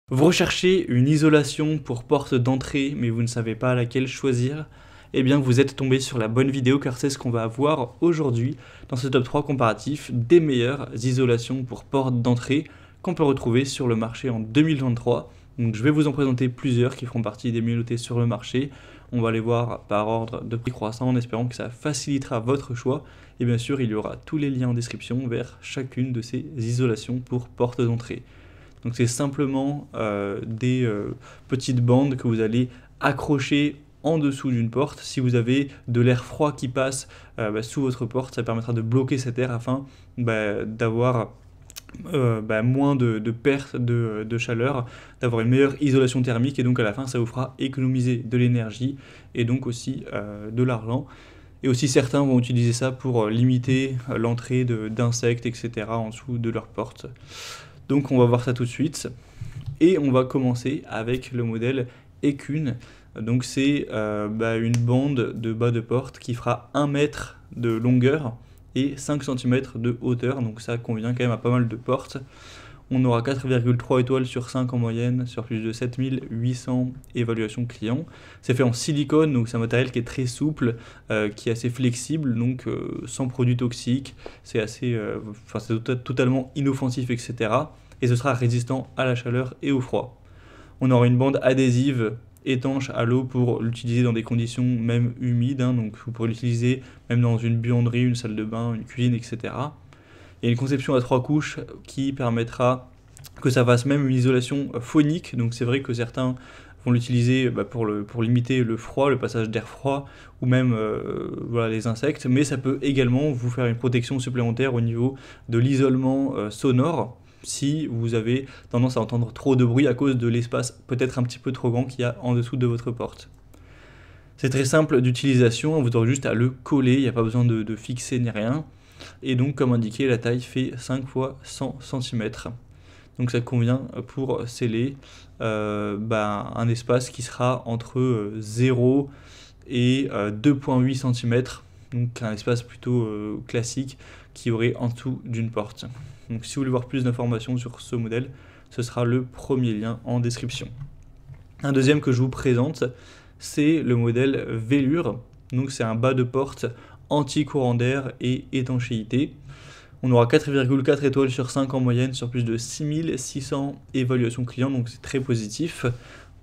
Vous recherchez une isolation pour porte d'entrée, mais vous ne savez pas laquelle choisir? Eh bien, vous êtes tombé sur la bonne vidéo car c'est ce qu'on va voir aujourd'hui dans ce top 3 comparatif des meilleures isolations pour porte d'entrée qu'on peut retrouver sur le marché en 2023. Donc, je vais vous en présenter plusieurs qui feront partie des mieux notés sur le marché. On va les voir par ordre de prix croissant en espérant que ça facilitera votre choix. Et bien sûr, il y aura tous les liens en description vers chacune de ces isolations pour porte d'entrée. Donc c'est simplement des petites bandes que vous allez accrocher en dessous d'une porte. Si vous avez de l'air froid qui passe sous votre porte, ça permettra de bloquer cet air afin d'avoir moins de perte de chaleur, d'avoir une meilleure isolation thermique et donc à la fin ça vous fera économiser de l'énergie et donc aussi de l'argent. Et aussi certains vont utiliser ça pour limiter l'entrée d'insectes, etc. en dessous de leur porte. Donc on va voir ça tout de suite. Et on va commencer avec le modèle Ekun. Donc c'est une bande de bas de porte qui fera 1 mètre de longueur et 5 cm de hauteur. Donc ça convient quand même à pas mal de portes. On aura 4,3 étoiles sur 5 en moyenne, sur plus de 7800 évaluations clients. C'est fait en silicone, donc c'est un matériel qui est très souple, qui est assez flexible, donc sans produits toxiques. C'est assez, c'est totalement inoffensif, etc. Et ce sera résistant à la chaleur et au froid. On aura une bande adhésive étanche à l'eau pour l'utiliser dans des conditions même humides, donc vous pourrez l'utiliser même dans une buanderie, une salle de bain, une cuisine, etc. Il y a une conception à 3 couches qui permettra que ça fasse même une isolation phonique. Donc c'est vrai que certains vont l'utiliser pour limiter le froid, le passage d'air froid ou même les insectes. Mais ça peut également vous faire une protection supplémentaire au niveau de l'isolement sonore si vous avez tendance à entendre trop de bruit à cause de l'espace peut-être un petit peu trop grand qu'il y a en dessous de votre porte. C'est très simple d'utilisation, vous aurez juste à le coller, il n'y a pas besoin de fixer ni rien. Et donc comme indiqué, la taille fait 5 x 100 cm. Donc ça convient pour sceller un espace qui sera entre 0 et 2,8 cm. Donc un espace plutôt classique qui aurait en dessous d'une porte. Donc si vous voulez voir plus d'informations sur ce modèle, ce sera le premier lien en description. Un deuxième que je vous présente, c'est le modèle Velure. Donc c'est un bas de porte anti-courant d'air et étanchéité. On aura 4,4 étoiles sur 5 en moyenne sur plus de 6600 évaluations clients, donc c'est très positif.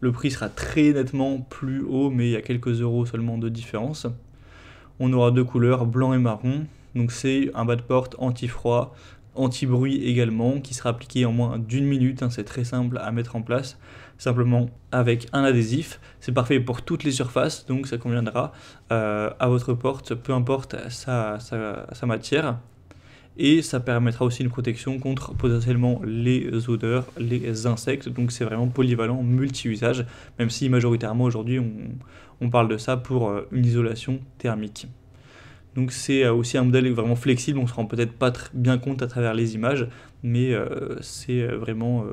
Le prix sera très nettement plus haut, mais il y a quelques euros seulement de différence. On aura deux couleurs, blanc et marron. Donc c'est un bas de porte anti-froid, anti-bruit également, qui sera appliqué en moins d'1 minute, c'est très simple à mettre en place, simplement avec un adhésif. C'est parfait pour toutes les surfaces, donc ça conviendra à votre porte, peu importe sa matière. Et ça permettra aussi une protection contre potentiellement les odeurs, les insectes, donc c'est vraiment polyvalent, multi-usage, même si majoritairement aujourd'hui on parle de ça pour une isolation thermique. Donc c'est aussi un modèle vraiment flexible, on se rend peut-être pas bien compte à travers les images, mais c'est vraiment,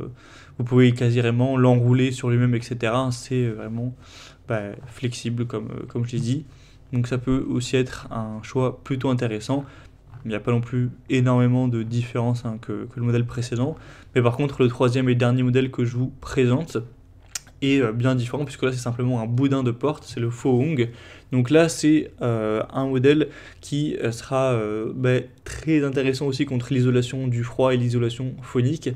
vous pouvez quasiment l'enrouler sur lui-même, etc. C'est vraiment flexible comme je l'ai dit. Donc ça peut aussi être un choix plutôt intéressant. Il n'y a pas non plus énormément de différence que le modèle précédent. Mais par contre, le troisième et dernier modèle que je vous présente est bien différent, puisque là c'est simplement un boudin de porte, c'est le Fohung. Donc là c'est un modèle qui sera très intéressant aussi contre l'isolation du froid et l'isolation phonique.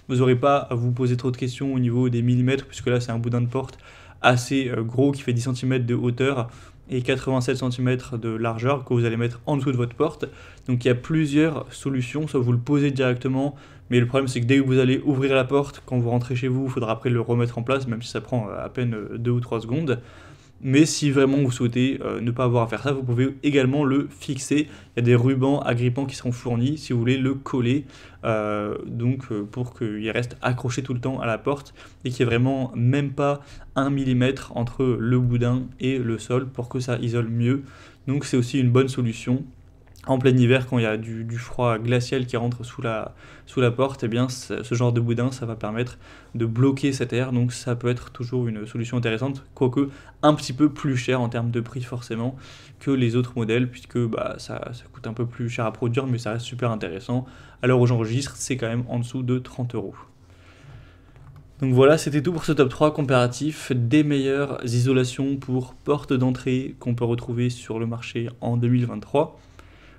Vous n'aurez pas à vous poser trop de questions au niveau des millimètres, puisque là c'est un boudin de porte assez gros qui fait 10 cm de hauteur et 87 cm de largeur que vous allez mettre en dessous de votre porte. Donc il y a plusieurs solutions, soit vous le posez directement, mais le problème c'est que dès que vous allez ouvrir la porte, quand vous rentrez chez vous, il faudra après le remettre en place, même si ça prend à peine 2 ou 3 secondes. Mais si vraiment vous souhaitez ne pas avoir à faire ça, vous pouvez également le fixer. Il y a des rubans agrippants qui seront fournis si vous voulez le coller, pour qu'il reste accroché tout le temps à la porte et qu'il n'y ait vraiment même pas 1 mm entre le boudin et le sol pour que ça isole mieux. Donc c'est aussi une bonne solution. En plein hiver, quand il y a du froid glacial qui rentre sous la porte, eh bien, ce genre de boudin, ça va permettre de bloquer cet air, donc ça peut être toujours une solution intéressante, quoique un petit peu plus cher en termes de prix forcément que les autres modèles, puisque ça coûte un peu plus cher à produire, mais ça reste super intéressant. À l'heure où j'enregistre, c'est quand même en dessous de 30 euros. Donc voilà, c'était tout pour ce top 3 comparatif des meilleures isolations pour porte d'entrée qu'on peut retrouver sur le marché en 2023.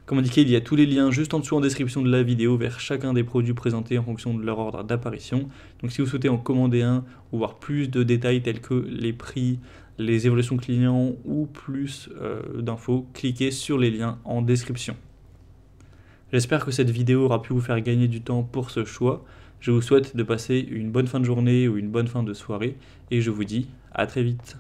Comme indiqué, il y a tous les liens juste en dessous en description de la vidéo vers chacun des produits présentés en fonction de leur ordre d'apparition. Donc si vous souhaitez en commander un ou voir plus de détails tels que les prix, les évaluations clients ou plus d'infos, cliquez sur les liens en description. J'espère que cette vidéo aura pu vous faire gagner du temps pour ce choix. Je vous souhaite de passer une bonne fin de journée ou une bonne fin de soirée et je vous dis à très vite.